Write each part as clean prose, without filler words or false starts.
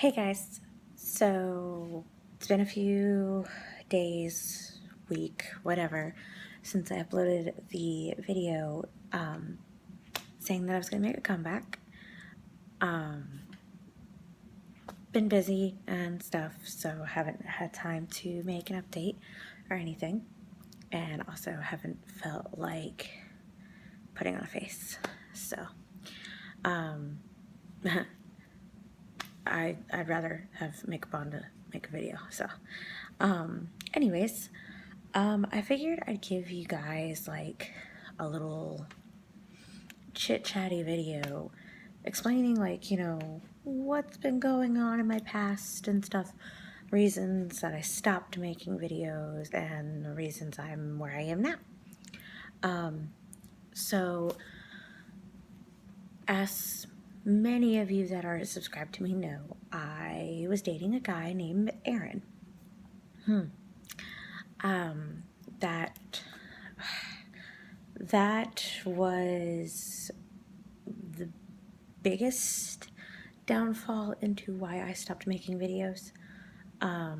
Hey guys, so it's been a few days, week, whatever, since I uploaded the video saying that I was going to make a comeback. Been busy and stuff, so haven't had time to make an update or anything, and also haven't felt like putting on a face. So, I'd rather have makeup on to make a video. So, anyways, I figured I'd give you guys like a little chit-chatty video explaining what's been going on in my past and stuff, reasons that I stopped making videos and the reasons I'm where I am now. So as many of you that are subscribed to me know, I was dating a guy named Aaron. That was the biggest downfall into why I stopped making videos. I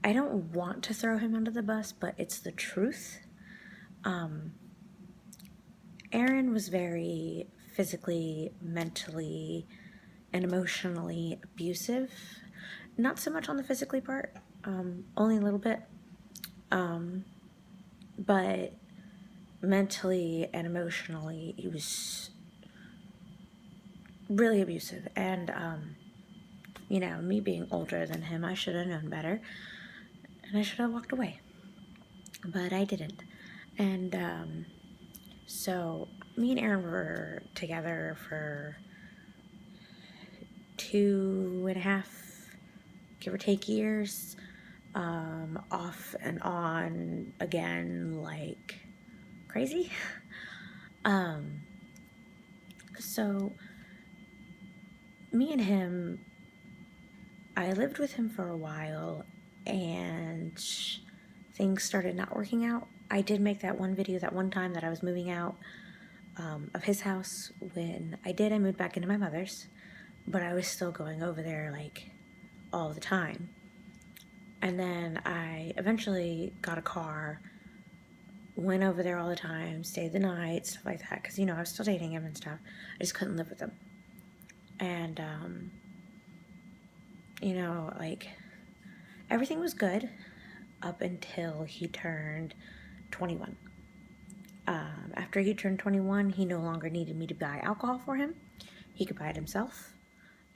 don't want to throw him under the bus, but it's the truth. Aaron was very physically, mentally, and emotionally abusive. Not so much on the physically part, only a little bit. But mentally and emotionally, he was really abusive. And, me being older than him, I should have known better. And I should have walked away. But I didn't. And, so me and Aaron were together for 2.5, give or take, years. Off and on again like crazy. So me and him, I lived with him for a while and things started not working out. I did make that one video that one time that I was moving out of his house. When I moved back into my mother's, but I was still going over there like all the time. And then I eventually got a car, went over there all the time, stayed the night, stuff like that, because, I was still dating him and stuff. I just couldn't live with him. And, everything was good up until he turned 21. After he turned 21, he no longer needed me to buy alcohol for him. He could buy it himself.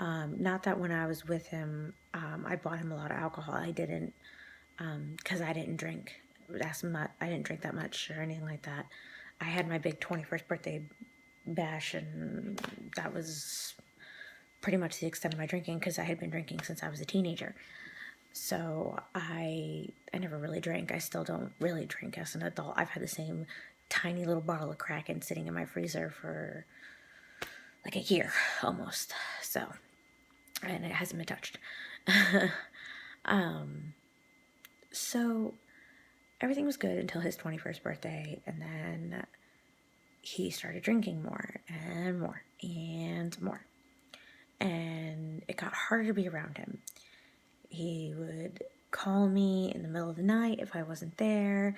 Not that when I was with him, I bought him a lot of alcohol. I didn't, because I didn't drink I didn't drink that much or anything like that. I had my big 21st birthday bash, and that was pretty much the extent of my drinking, because I had been drinking since I was a teenager. So I never really drank. I still don't really drink as an adult. I've had the same tiny little bottle of Kraken sitting in my freezer for like a year almost. So, and it hasn't been touched. So everything was good until his 21st birthday, and then he started drinking more and more and more. And it got harder to be around him. He would call me in the middle of the night if I wasn't there,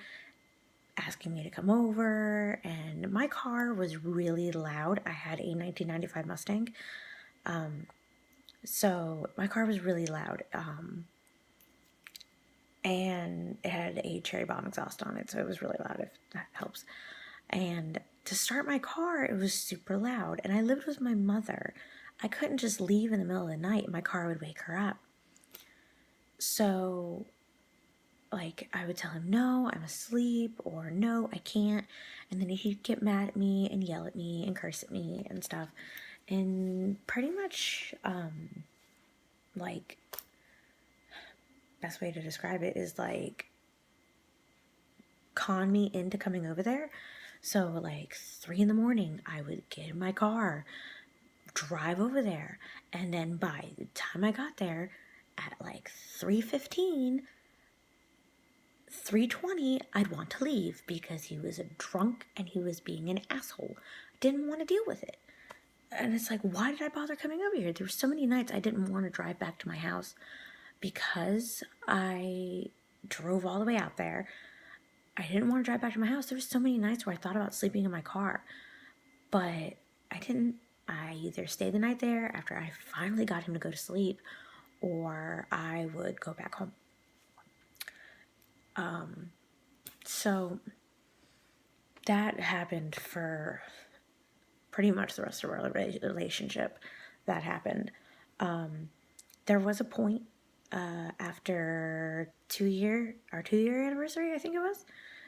asking me to come over, and my car was really loud. I had a 1995 Mustang, so my car was really loud, and it had a cherry bomb exhaust on it, so it was really loud, if that helps. And to start my car, it was super loud, and I lived with my mother. I couldn't just leave in the middle of the night and my car would wake her up. So, I would tell him, no, I'm asleep, or no, I can't. And then he'd get mad at me and yell at me and curse at me and stuff. And pretty much, best way to describe it is con me into coming over there. So 3 in the morning, I would get in my car, drive over there, and then by the time I got there at 3:15, 3:20, I'd want to leave because he was a drunk and he was being an asshole. Didn't want to deal with it. And it's like, why did I bother coming over here? There were so many nights I didn't want to drive back to my house because I drove all the way out there. I didn't want to drive back to my house. There were so many nights where I thought about sleeping in my car, but I didn't. I either stayed the night there after I finally got him to go to sleep, or I would go back home. So that happened for pretty much the rest of our relationship. That happened. There was a point after our 2-year anniversary, I think it was.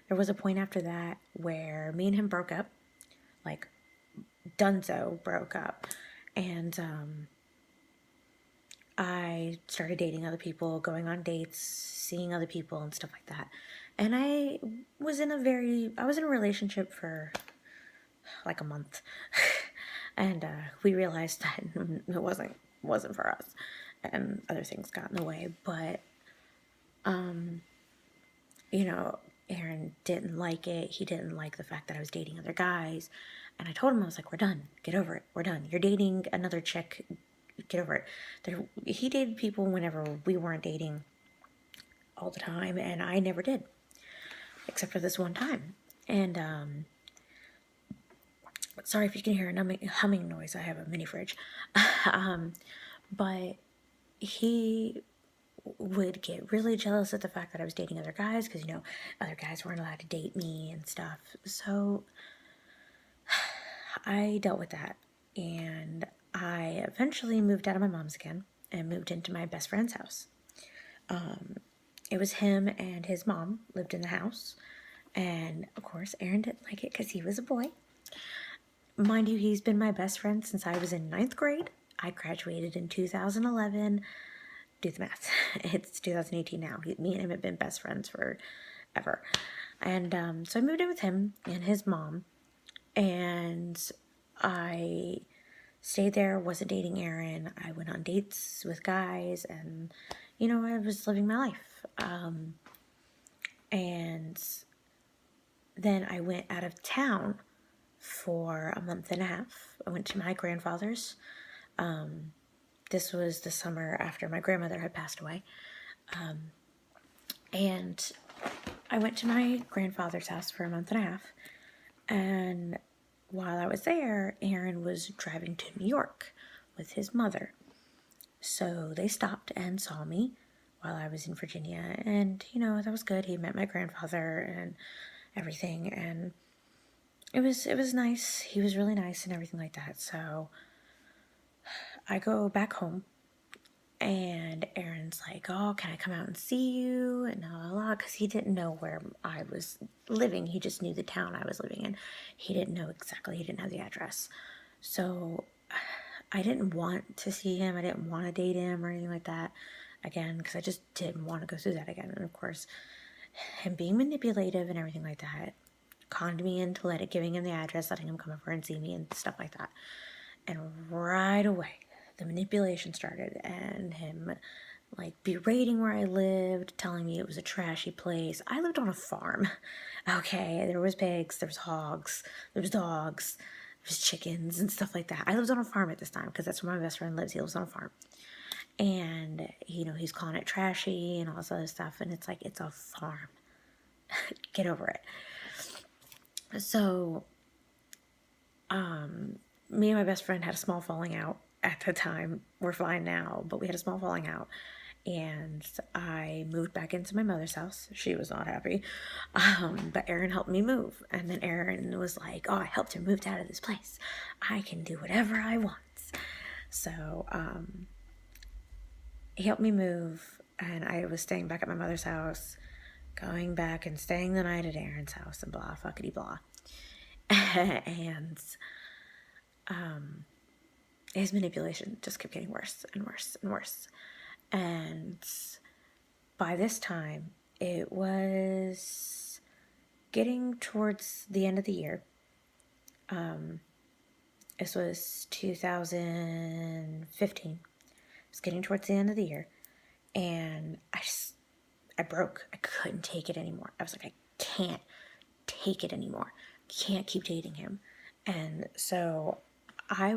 There was a point after that where me and him broke up, like Dunzo broke up, and I started dating other people, going on dates, seeing other people and stuff like that. And I was in a relationship for like a month. And we realized that it wasn't for us, and other things got in the way. But Aaron didn't like it. He didn't like the fact that I was dating other guys. And I told him, I was like, we're done. Get over it. We're done. You're dating another chick. Get over it. He dated people whenever we weren't dating all the time, and I never did, except for this one time. And sorry if you can hear a humming noise. I have a mini fridge. But he would get really jealous at the fact that I was dating other guys, because other guys weren't allowed to date me and stuff. So I dealt with that, and I eventually moved out of my mom's again and moved into my best friend's house. It was him and his mom lived in the house, and of course Aaron didn't like it because he was a boy. Mind you, he's been my best friend since I was in 9th grade. I graduated in 2011. Do the math. It's 2018 now. Me and him have been best friends forever. And so I moved in with him and his mom, and I stayed there, wasn't dating Aaron. I went on dates with guys, and I was living my life. And then I went out of town for a month and a half. I went to my grandfather's. This was the summer after my grandmother had passed away. And I went to my grandfather's house for a month and a half. And while I was there, Aaron was driving to New York with his mother. So they stopped and saw me while I was in Virginia. And, that was good. He met my grandfather and everything. And it was nice. He was really nice and everything like that. So I go back home, and Aaron's like, oh, can I come out and see you? And because he didn't know where I was living. He just knew the town I was living in. He didn't know exactly. He didn't have the address. So I didn't want to see him. I didn't want to date him or anything like that again, because I just didn't want to go through that again. And of course, him being manipulative and everything like that conned me into giving him the address, letting him come over and see me and stuff like that. And right away, the manipulation started, and him berating where I lived, telling me it was a trashy place. I lived on a farm. Okay, there was pigs, there was hogs, there was dogs, there was chickens and stuff like that. I lived on a farm at this time because that's where my best friend lives. He lives on a farm. And, he's calling it trashy and all this other stuff, and it's like, it's a farm. Get over it. So, me and my best friend had a small falling out at the time. We're fine now, but we had a small falling out, and I moved back into my mother's house. She was not happy, but Aaron helped me move, and then Aaron was like, oh, I helped her move out of this place. I can do whatever I want. So, he helped me move, and I was staying back at my mother's house, going back and staying the night at Aaron's house, and blah, fuckity blah. And his manipulation just kept getting worse and worse and worse. And by this time, it was getting towards the end of the year. This was 2015. It was getting towards the end of the year, and I broke. I couldn't take it anymore. I was like, I can't take it anymore. Can't keep dating him. And so my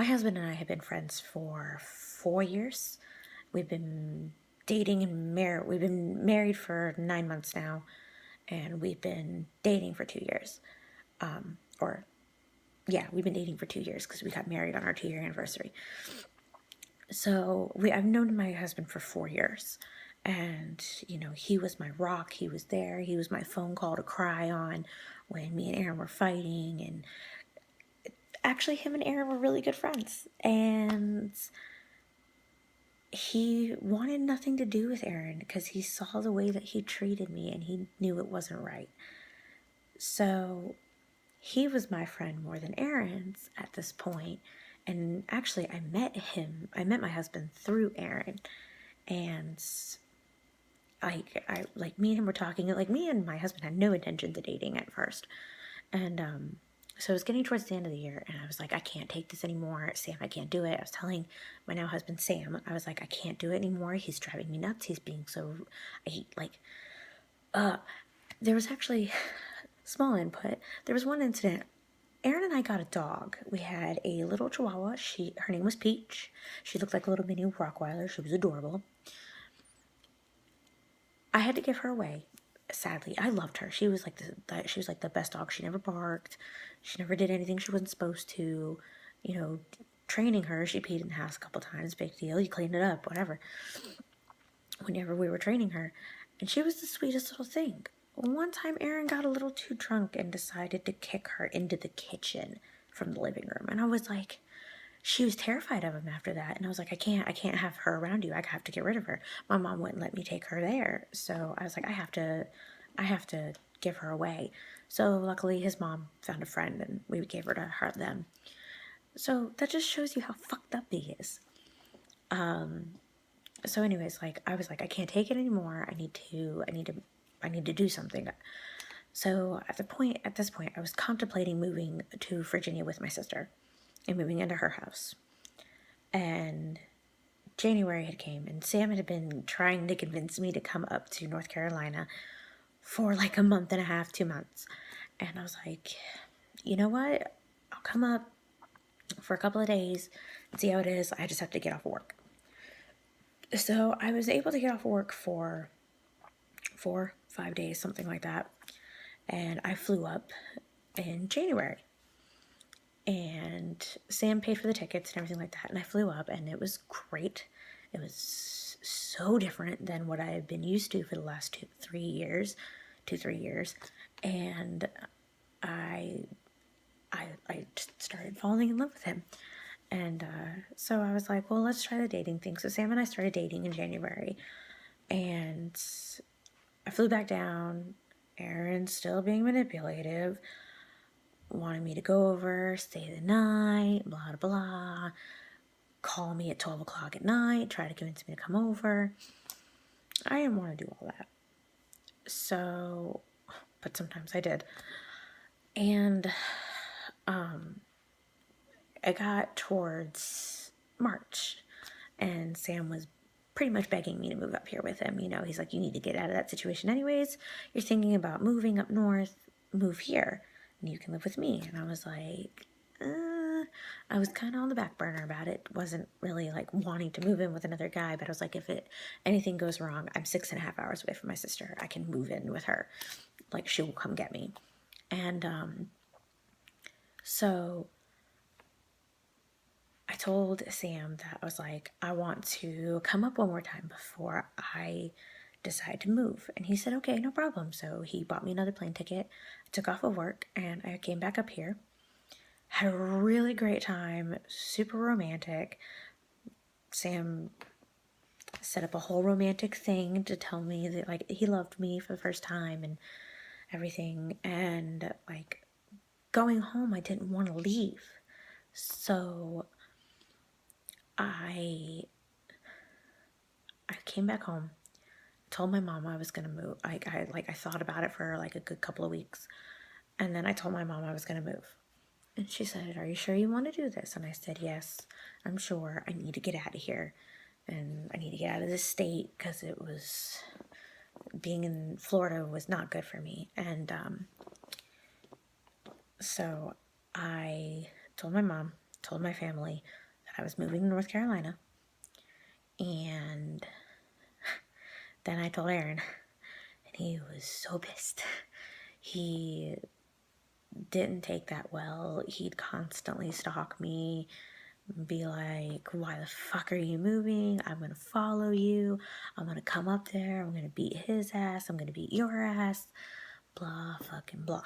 husband and I had been friends for 4 years. We've been dating and married. We've been married for 9 months now, and we've been dating for 2 years. Or, yeah, we've been dating for 2 years because we got married on our 2-year anniversary. So I've known my husband for 4 years, and he was my rock. He was there. He was my phone call to cry on when me and Aaron were fighting, and actually, him and Aaron were really good friends, and he wanted nothing to do with Aaron because he saw the way that he treated me, and he knew it wasn't right. So he was my friend more than Aaron's at this point. And actually, I met my husband through Aaron, and like me and him were talking. Like, me and my husband had no intention of dating at first, and so it was getting towards the end of the year, and I was like, I can't take this anymore, Sam. I can't do it. I was telling my now husband Sam, I was like, I can't do it anymore. He's driving me nuts. He's being so, there was actually small input. There was one incident. Aaron and I got a dog. We had a little Chihuahua. Her name was Peach. She looked like a little mini Rottweiler. She was adorable. I had to give her away. Sadly, I loved her. She was like the best dog. She never barked. She never did anything she wasn't supposed to. Training her, she peed in the house a couple times. Big deal. You clean it up, whatever. Whenever we were training her, and she was the sweetest little thing. One time, Aaron got a little too drunk and decided to kick her into the kitchen from the living room, and I was like, she was terrified of him after that, and I was like, I can't have her around you. I have to get rid of her. My mom wouldn't let me take her there, so I was like, I have to give her away. So luckily, his mom found a friend, and we gave her to them. So that just shows you how fucked up he is. So anyways, I was like, I can't take it anymore. I need to do something. So at this point, I was contemplating moving to Virginia with my sister and moving into her house. And January had came, and Sam had been trying to convince me to come up to North Carolina for like a month and a half, 2 months. And I was like, you know what? I'll come up for a couple of days and see how it is. I just have to get off work. So I was able to get off work for 4-5 days, something like that. And I flew up in January. And Sam paid for the tickets and everything like that. And I flew up, and it was great. It was so different than what I had been used to for the last 2-3 years. And I just started falling in love with him. And so I was like, well, let's try the dating thing. So Sam and I started dating in January. And I flew back down. Aaron still being manipulative, wanted me to go over, stay the night, blah, blah, call me at 12 o'clock at night, try to convince me to come over. I didn't want to do all that. So, but sometimes I did. And I got towards March, and Sam was pretty much begging me to move up here with him. He's like, you need to get out of that situation anyways. You're thinking about moving up north, move here, and you can live with me. And I was like, I was kind of on the back burner about it. Wasn't really like wanting to move in with another guy, but I was like, if anything goes wrong, I'm 6.5 hours away from my sister. I can move in with her. Like, she will come get me. And so I told Sam that I was like, I want to come up one more time before I decide to move. And he said, okay, no problem. So he bought me another plane ticket. I took off of work, and I came back up here. Had a really great time, super romantic. Sam set up a whole romantic thing to tell me that, like, he loved me for the first time and everything. And, like, going home, I didn't want to leave. So I came back home, told my mom I was gonna move. I thought about it for like a good couple of weeks, and then I told my mom I was gonna move. And she said, are you sure you want to do this? And I said, yes, I'm sure. I need to get out of here, and I need to get out of this state because being in Florida was not good for me. And so I told my mom, told my family that I was moving to North Carolina. And then I told Aaron, and he was so pissed. He didn't take that well. He'd constantly stalk me, be like, why the fuck are you moving? I'm gonna follow you. I'm gonna come up there. I'm gonna beat his ass. I'm gonna beat your ass. Blah fucking blah.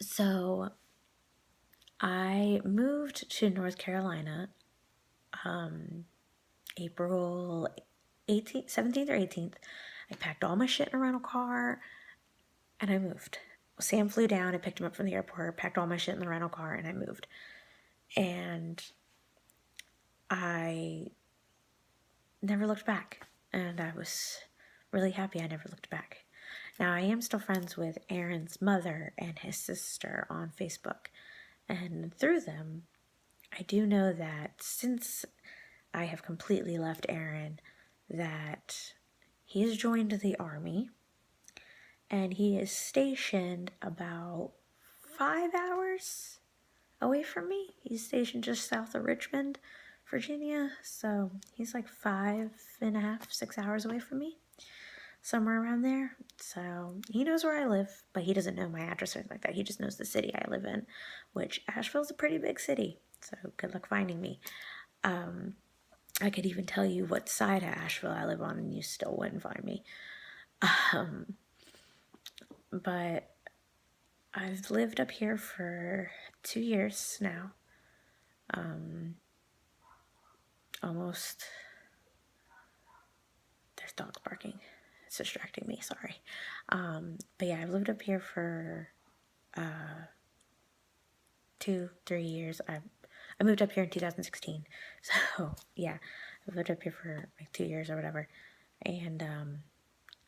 So I moved to North Carolina April 18th, 17th or 18th. I packed all my shit in a rental car and I moved. Sam flew down, I picked him up from the airport, packed all my shit in the rental car, and I moved. And I never looked back. And I was really happy I never looked back. Now, I am still friends with Aaron's mother and his sister on Facebook. And through them, I do know that since I have completely left Aaron, that he has joined the army and he is stationed about 5 hours away from me. He's stationed just south of Richmond, Virginia. So he's like 5.5, 6 hours away from me, somewhere around there. So he knows where I live, but he doesn't know my address or anything like that. He just knows the city I live in, which Asheville's a pretty big city. So good luck finding me. I could even tell you what side of Asheville I live on and you still wouldn't find me. But I've lived up here for 2 years now. Almost. There's dogs barking. It's distracting me, sorry. But yeah, I've lived up here for 2-3 years. I moved up here in 2016. So yeah, I've lived up here for like 2 years or whatever. And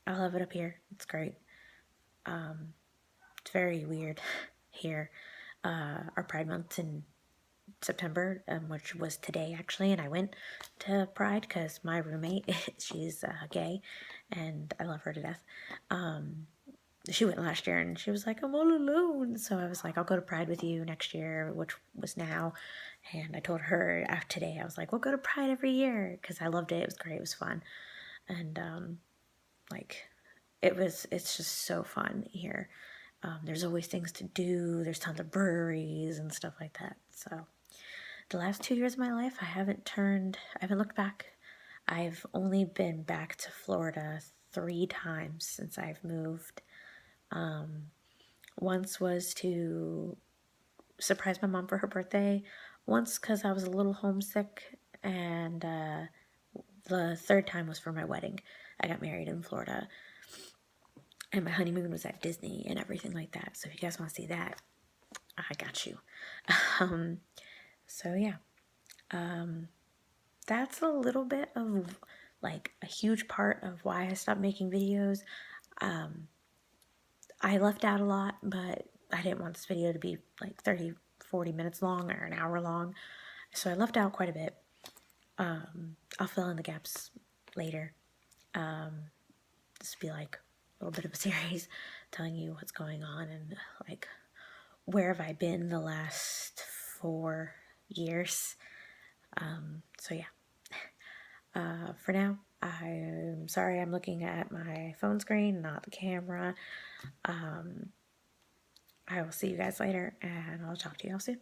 I love it up here. It's great. It's very weird here. Our Pride Month's in September, which was today actually, and I went to Pride because my roommate, she's gay, and I love her to death. She went last year, and she was like, I'm all alone. So I was like, I'll go to Pride with you next year, which was now. And I told her today, I was like, we'll go to Pride every year because I loved it. It was great. It was fun, and it's just so fun here. There's always things to do. There's tons of breweries and stuff like that. So the last 2 years of my life, I haven't looked back. I've only been back to Florida 3 times since I've moved. Once was to surprise my mom for her birthday. Once because I was a little homesick. And the third time was for my wedding. I got married in Florida. And my honeymoon was at Disney and everything like that. So if you guys want to see that, I got you. So yeah. That's a little bit of like a huge part of why I stopped making videos. I left out a lot, but I didn't want this video to be like 30-40 minutes long or an hour long. So I left out quite a bit. I'll fill in the gaps later. This will be like a little bit of a series telling you what's going on and like where have I been the last 4 years. So yeah. For now, I'm sorry I'm looking at my phone screen, not the camera. I will see you guys later, and I'll talk to you all soon.